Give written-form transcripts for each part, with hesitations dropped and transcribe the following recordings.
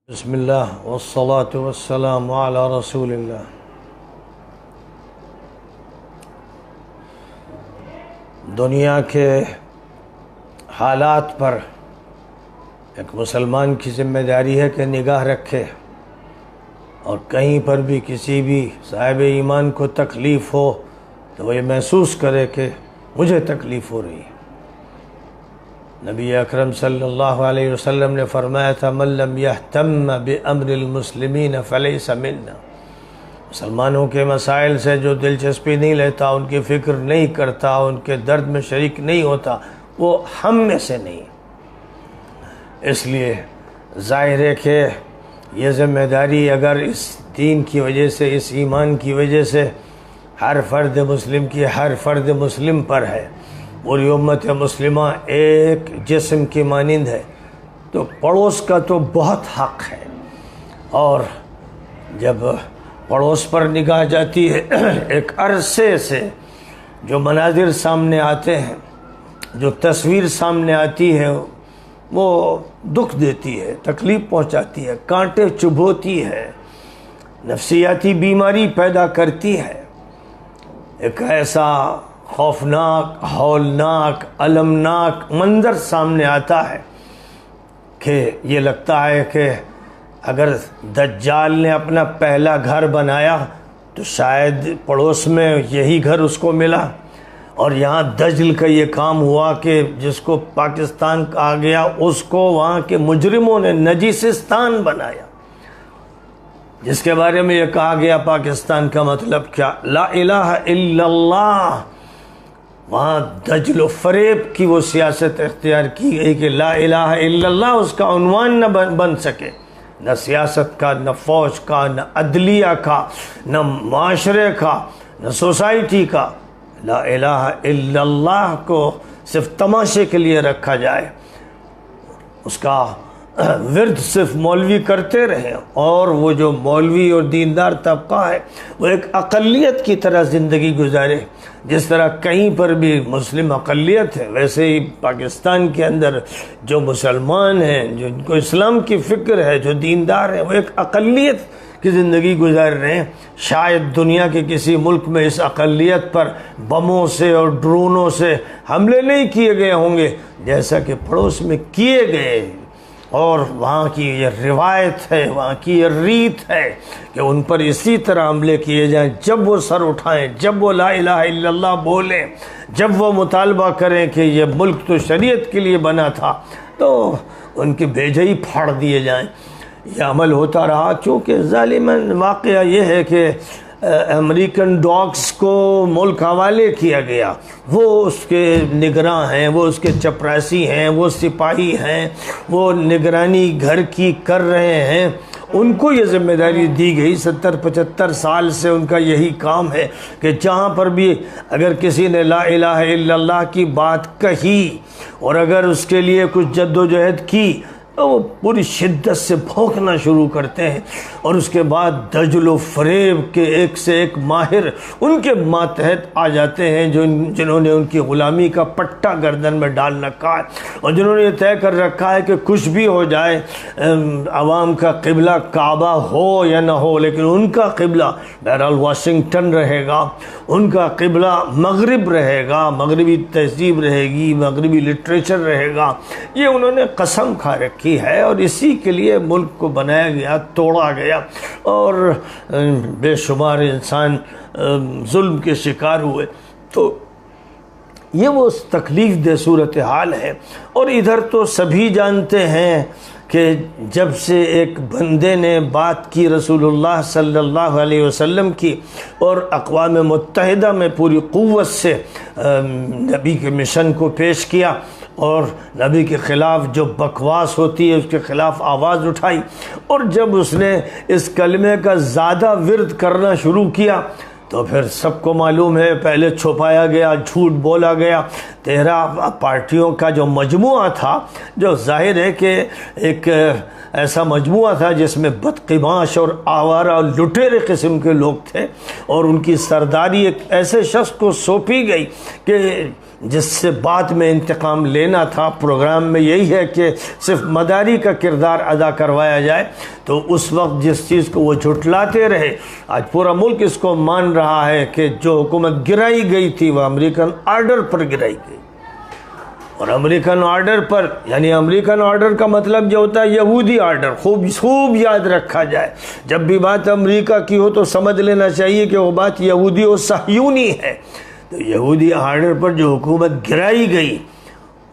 بسم اللہ والصلاة والسلام علی رسول اللہ۔ دنیا کے حالات پر ایک مسلمان کی ذمہ داری ہے کہ نگاہ رکھے، اور کہیں پر بھی کسی بھی صاحب ایمان کو تکلیف ہو تو وہ یہ محسوس کرے کہ مجھے تکلیف ہو رہی ہے۔ نبی اکرم صلی اللہ علیہ وسلم نے فرمایا تھا من لم یہتم بامر المسلمین فلیس منا، مسلمانوں کے مسائل سے جو دلچسپی نہیں لیتا، ان کی فکر نہیں کرتا، ان کے درد میں شریک نہیں ہوتا، وہ ہم میں سے نہیں۔ اس لیے ظاہر ہے کہ یہ ذمہ داری اگر اس دین کی وجہ سے، اس ایمان کی وجہ سے ہر فرد مسلم پر ہے، پوری امت مسلمہ ایک جسم کی مانند ہے، تو پڑوس کا تو بہت حق ہے۔ اور جب پڑوس پر نگاہ جاتی ہے، ایک عرصے سے جو مناظر سامنے آتے ہیں، جو تصویر سامنے آتی ہے، وہ دکھ دیتی ہے، تکلیف پہنچاتی ہے، کانٹے چبھوتی ہے، نفسیاتی بیماری پیدا کرتی ہے۔ ایک ایسا خوفناک، ہولناک، المناک منظر سامنے آتا ہے کہ یہ لگتا ہے کہ اگر دجال نے اپنا پہلا گھر بنایا تو شاید پڑوس میں یہی گھر اس کو ملا، اور یہاں دجل کا یہ کام ہوا کہ جس کو پاکستان کہا گیا اس کو وہاں کے مجرموں نے نجیسستان بنایا، جس کے بارے میں یہ کہا گیا پاکستان کا مطلب کیا؟ لا الہ الا اللہ۔ وہاں دجل و فریب کی وہ سیاست اختیار کی گئی کہ لا الہ الا اللہ اس کا عنوان نہ بن سکے، نہ سیاست کا، نہ فوج کا، نہ عدلیہ کا، نہ معاشرے کا، نہ سوسائٹی کا۔ لا الہ الا اللہ کو صرف تماشے کے لیے رکھا جائے، اس کا ورد صرف مولوی کرتے رہے، اور وہ جو مولوی اور دیندار طبقہ ہے وہ ایک اقلیت کی طرح زندگی گزارے۔ جس طرح کہیں پر بھی مسلم اقلیت ہے، ویسے ہی پاکستان کے اندر جو مسلمان ہیں، جن کو اسلام کی فکر ہے، جو دیندار ہیں، وہ ایک اقلیت کی زندگی گزار رہے ہیں۔ شاید دنیا کے کسی ملک میں اس اقلیت پر بموں سے اور ڈرونوں سے حملے نہیں کیے گئے ہوں گے جیسا کہ پڑوس میں کیے گئے، اور وہاں کی یہ روایت ہے، وہاں کی یہ ریت ہے کہ ان پر اسی طرح حملے کیے جائیں جب وہ سر اٹھائیں، جب وہ لا الہ الا اللہ بولیں، جب وہ مطالبہ کریں کہ یہ ملک تو شریعت کے لیے بنا تھا، تو ان کے بیجے ہی پھاڑ دیے جائیں۔ یہ عمل ہوتا رہا، چونکہ ظالماً واقعہ یہ ہے کہ امریکن ڈاگز کو ملک حوالے کیا گیا، وہ اس کے نگراں ہیں، وہ اس کے چپراسی ہیں، وہ سپاہی ہیں، وہ نگرانی گھر کی کر رہے ہیں، ان کو یہ ذمہ داری دی گئی۔ 70-75 سال سے ان کا یہی کام ہے کہ جہاں پر بھی اگر کسی نے لا الہ الا اللہ کی بات کہی اور اگر اس کے لیے کچھ جد و جہد کی تو وہ پوری شدت سے بھونکنا شروع کرتے ہیں، اور اس کے بعد دجل و فریب کے ایک سے ایک ماہر ان کے ماتحت آ جاتے ہیں، جنہوں نے ان کی غلامی کا پٹا گردن میں ڈال رکھا ہے، اور جنہوں نے یہ طے کر رکھا ہے کہ کچھ بھی ہو جائے، عوام کا قبلہ کعبہ ہو یا نہ ہو، لیکن ان کا قبلہ بہرحال واشنگٹن رہے گا، ان کا قبلہ مغرب رہے گا، مغربی تہذیب رہے گی، مغربی لٹریچر رہے گا۔ یہ انہوں نے قسم کھا رکھی ہے، اور اسی کے لیے ملک کو بنایا گیا، توڑا گیا، اور بے شمار انسان ظلم کے شکار ہوئے۔ تو یہ وہ تکلیف دہ صورتحال ہے۔ اور ادھر تو سبھی جانتے ہیں کہ جب سے ایک بندے نے بات کی رسول اللہ صلی اللہ علیہ وسلم کی، اور اقوام متحدہ میں پوری قوت سے نبی کے مشن کو پیش کیا، اور نبی کے خلاف جو بکواس ہوتی ہے اس کے خلاف آواز اٹھائی، اور جب اس نے اس کلمے کا زیادہ ورد کرنا شروع کیا تو پھر سب کو معلوم ہے، پہلے چھپایا گیا، جھوٹ بولا گیا۔ 13 پارٹیوں کا جو مجموعہ تھا، جو ظاہر ہے کہ ایک ایسا مجموعہ تھا جس میں بدقماش اور آوارہ اور لٹیرے قسم کے لوگ تھے، اور ان کی سرداری ایک ایسے شخص کو سونپی گئی کہ جس سے بعد میں انتقام لینا تھا، پروگرام میں یہی ہے کہ صرف مداری کا کردار ادا کروایا جائے، تو اس وقت جس چیز کو وہ جھٹلاتے رہے، آج پورا ملک اس کو مان رہا ہے کہ جو حکومت گرائی گئی تھی وہ امریکن آرڈر پر گرائی گئی۔ اور امریکن آرڈر پر، یعنی امریکن آرڈر کا مطلب جو ہوتا ہے یہودی آرڈر، خوب یاد رکھا جائے۔ جب بھی بات امریکہ کی ہو تو سمجھ لینا چاہیے کہ وہ بات یہودی و صہیونی ہے۔ تو یہودی آرڈر پر جو حکومت گرائی گئی،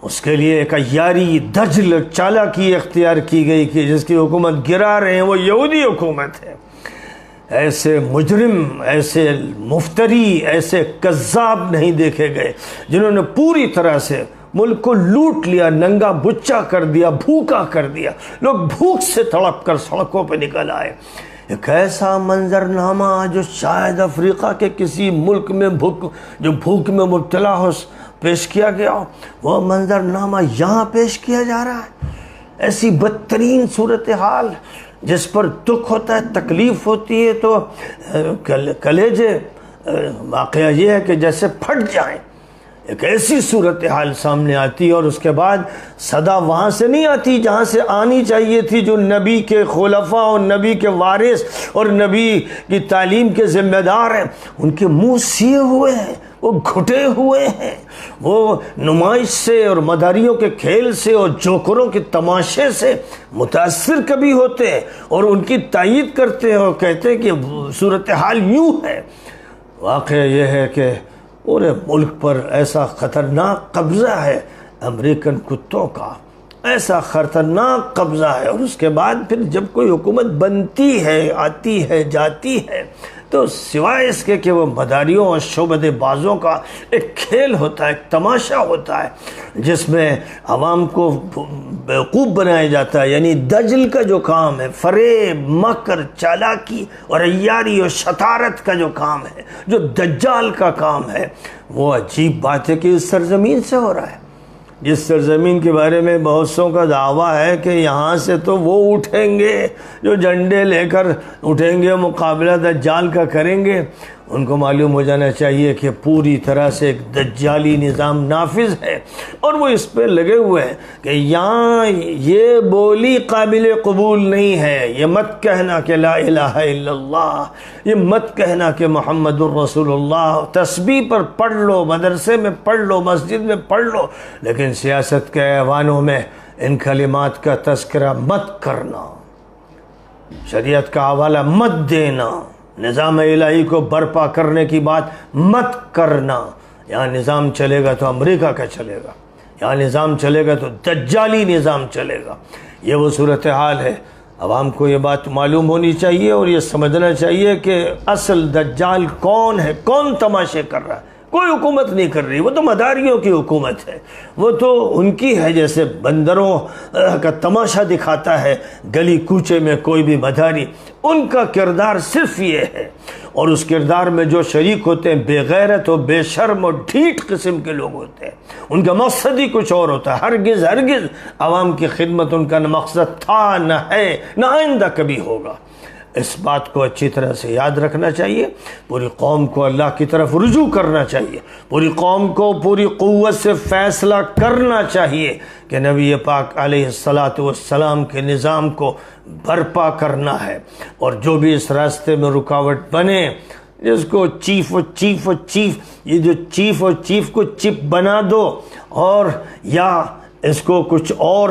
اس کے لیے ایک عیاری، دجل، چالاکی اختیار کی گئی کہ جس کی حکومت گرا رہے ہیں وہ یہودی حکومت ہے۔ ایسے مجرم، ایسے مفتری، ایسے کذاب نہیں دیکھے گئے جنہوں نے پوری طرح سے ملک کو لوٹ لیا، ننگا بچا کر دیا، بھوکا کر دیا، لوگ بھوک سے تڑپ کر سڑکوں پہ نکل آئے۔ ایک ایسا منظرنامہ جو شاید افریقہ کے کسی ملک میں جو بھوک میں مبتلا ہو پیش کیا گیا ہو، وہ منظرنامہ یہاں پیش کیا جا رہا ہے۔ ایسی بدترین صورتحال جس پر دکھ ہوتا ہے، تکلیف ہوتی ہے، تو کلیجے واقعہ یہ ہے کہ جیسے پھٹ جائیں۔ ایک ایسی صورتحال سامنے آتی ہے اور اس کے بعد صدا وہاں سے نہیں آتی جہاں سے آنی چاہیے تھی، جو نبی کے خلفاء اور نبی کے وارث اور نبی کی تعلیم کے ذمہ دار ہیں، ان کے منہ سیے ہوئے ہیں، وہ گھٹے ہوئے ہیں، وہ نمائش سے اور مداریوں کے کھیل سے اور جوکروں کے تماشے سے متاثر کبھی ہوتے ہیں اور ان کی تائید کرتے ہیں اور کہتے ہیں کہ صورتحال یوں ہے۔ واقعہ یہ ہے کہ پورے ملک پر ایسا خطرناک قبضہ ہے امریکن کتوں کا، ایسا خطرناک قبضہ ہے۔ اور اس کے بعد پھر جب کوئی حکومت بنتی ہے، آتی ہے، جاتی ہے، تو سوائے اس کے کہ وہ مداریوں اور شعبدے بازوں کا ایک کھیل ہوتا ہے، ایک تماشا ہوتا ہے جس میں عوام کو بیوقوف بنایا جاتا ہے، یعنی دجل کا جو کام ہے، فریب، مکر، چالاکی اور عیاری اور شطارت کا جو کام ہے، جو دجال کا کام ہے، وہ عجیب بات ہے کہ اس سرزمین سے ہو رہا ہے۔ جس سرزمین کے بارے میں بہت سوں کا دعویٰ ہے کہ یہاں سے تو وہ اٹھیں گے جو جھنڈے لے کر اٹھیں گے، مقابلہ دجال کا کریں گے، ان کو معلوم ہو جانا چاہیے کہ پوری طرح سے ایک دجالی نظام نافذ ہے، اور وہ اس پہ لگے ہوئے ہیں کہ یہاں یہ بولی قابل قبول نہیں ہے، یہ مت کہنا کہ لا الہ الا اللہ، یہ مت کہنا کہ محمد الرسول اللہ، تسبیح پر پڑھ لو، مدرسے میں پڑھ لو، مسجد میں پڑھ لو، لیکن سیاست کے ایوانوں میں ان کلمات کا تذکرہ مت کرنا، شریعت کا حوالہ مت دینا، نظام الہی کو برپا کرنے کی بات مت کرنا۔ یہاں نظام چلے گا تو امریکہ کا چلے گا، یہاں نظام چلے گا تو دجالی نظام چلے گا۔ یہ وہ صورتحال ہے۔ عوام کو یہ بات معلوم ہونی چاہیے اور یہ سمجھنا چاہیے کہ اصل دجال کون ہے، کون تماشے کر رہا ہے۔ کوئی حکومت نہیں کر رہی، وہ تو مداریوں کی حکومت ہے، وہ تو ان کی ہے، جیسے بندروں کا تماشا دکھاتا ہے گلی کوچے میں کوئی بھی مداری، ان کا کردار صرف یہ ہے، اور اس کردار میں جو شریک ہوتے ہیں بے غیرت و بے شرم اور ڈھیٹ قسم کے لوگ ہوتے ہیں، ان کا مقصد ہی کچھ اور ہوتا ہے۔ ہرگز عوام کی خدمت ان کا نہ مقصد تھا، نہ ہے، نہ آئندہ کبھی ہوگا۔ اس بات کو اچھی طرح سے یاد رکھنا چاہیے۔ پوری قوم کو اللہ کی طرف رجوع کرنا چاہیے، پوری قوم کو پوری قوت سے فیصلہ کرنا چاہیے کہ نبی پاک علیہ السلام کے نظام کو برپا کرنا ہے، اور جو بھی اس راستے میں رکاوٹ بنے، جس کو چیف یہ جو چیف کو چپ بنا دو، اور یا اس کو کچھ اور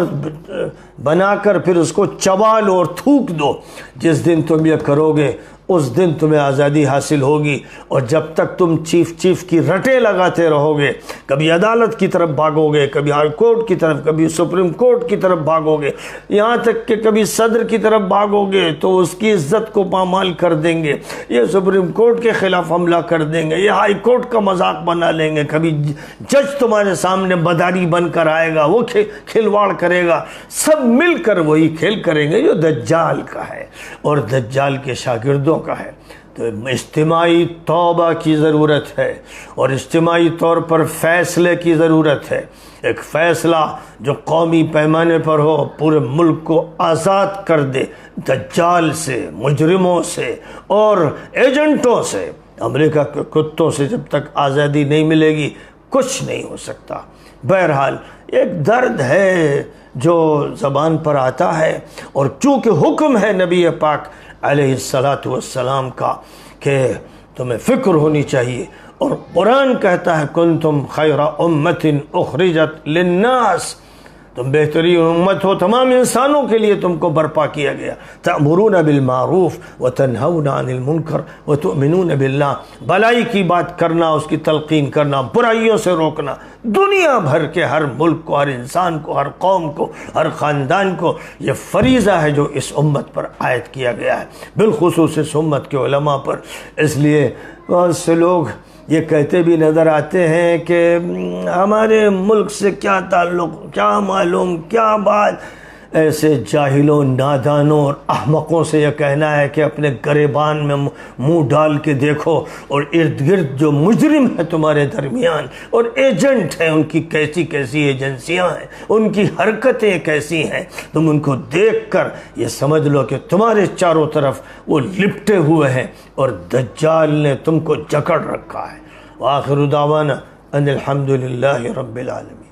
بنا کر پھر اس کو چبا لو اور تھوک دو، جس دن تم یہ کرو گے اس دن تمہیں آزادی حاصل ہوگی۔ اور جب تک تم چیف کی رٹیں لگاتے رہو گے، کبھی عدالت کی طرف بھاگو گے، کبھی ہائی کورٹ کی طرف، کبھی سپریم کورٹ کی طرف بھاگو گے، یہاں تک کہ کبھی صدر کی طرف بھاگو گے تو اس کی عزت کو پامال کر دیں گے، یہ سپریم کورٹ کے خلاف حملہ کر دیں گے، یہ ہائی کورٹ کا مذاق بنا لیں گے، کبھی جج تمہارے سامنے بداری بن کر آئے گا، وہ کھلواڑ کرے گا، سب مل کر وہی کھیل کریں گے جو دجال کا ہے اور دجال کے شاگردوں کا ہے۔ تو اجتماعی توبہ کی ضرورت ہے اور اجتماعی طور پر فیصلے کی ضرورت ہے، ایک فیصلہ جو قومی پیمانے پر ہو، پورے ملک کو آزاد کر دے دجال سے، مجرموں سے اور ایجنٹوں سے۔ امریکہ کے کتوں سے جب تک آزادی نہیں ملے گی، کچھ نہیں ہو سکتا۔ بہرحال ایک درد ہے جو زبان پر آتا ہے، اور چونکہ حکم ہے نبی پاک علیہ الصلاۃ والسلام کا کہ تمہیں فکر ہونی چاہیے، اور قرآن کہتا ہے کنتم خیر امت اخرجت للناس، تم بہترین امت ہو، تمام انسانوں کے لیے تم کو برپا کیا گیا، تأمرون بالمعروف وتنہون عن المنکر وتؤمنون باللہ، بھلائی کی بات کرنا، اس کی تلقین کرنا، برائیوں سے روکنا، دنیا بھر کے ہر ملک کو، ہر انسان کو، ہر قوم کو، ہر خاندان کو یہ فریضہ ہے جو اس امت پر عائد کیا گیا ہے، بالخصوص اس امت کے علماء پر۔ اس لیے بہت سے لوگ یہ کہتے بھی نظر آتے ہیں کہ ہمارے ملک سے کیا تعلق، کیا معلوم، کیا بات۔ ایسے جاہلوں، نادانوں اور احمقوں سے یہ کہنا ہے کہ اپنے گریبان میں منہ ڈال کے دیکھو، اور ارد گرد جو مجرم ہے تمہارے درمیان اور ایجنٹ ہیں، ان کی کیسی کیسی ایجنسیاں ہیں، ان کی حرکتیں کیسی ہیں، تم ان کو دیکھ کر یہ سمجھ لو کہ تمہارے چاروں طرف وہ لپٹے ہوئے ہیں اور دجال نے تم کو جکڑ رکھا ہے۔ وآخر دعوانا ان الحمد للہ رب العالمین۔